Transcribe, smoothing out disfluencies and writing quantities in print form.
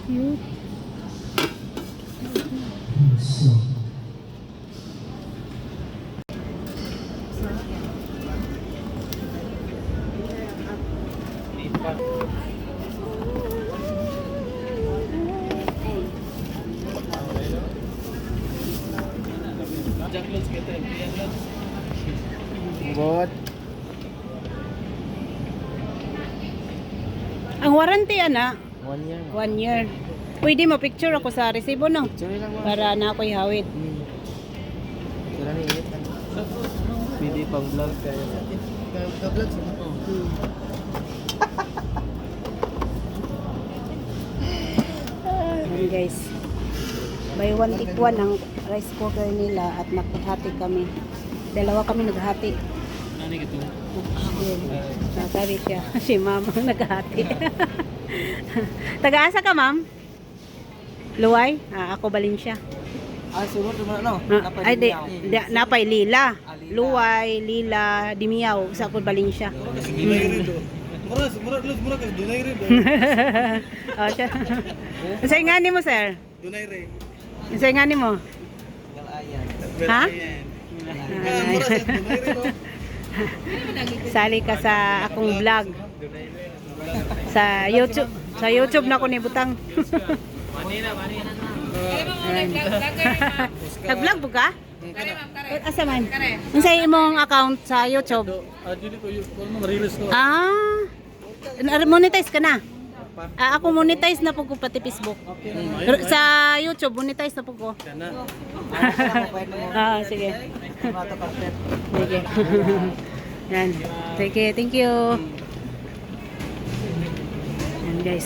Cute. Bot. Ang warranty ana, 1 year. 1 year. Pwede mo picture ako sa resibo no? Sorry lang mo. Para na ako ihawid. Sira ni init. Pwede pang vlog kayo. Ka-vlog sa mo. Ayan guys. Buy one take one ang rice cooker nila at naghati kami. Dalawa kami naghati. Nani gito? Sabi siya, si mama ang naghati. Taga-asa ka ma'am? Luway? Ako Valencia. Sunod naman no. Ay, napay Lila. Luway, Lila, Dimiyaw. Sa ako Valencia. Mura ka dunay rin. Oh, siya. Sa ingani mo, sir? Dunay rin. Sa ingani mo? Ha? Sali ka sa akong vlog. Sa YouTube. Sa YouTube na ko ni butang. Nag-vlog po ka? Asa man? Unsa imong account sa YouTube? Monetize ka na? Ako monetize na po ko pati Facebook. Sa YouTube monetize na po ko. Sige. Sige. Yan. Sige, thank you. Yan guys.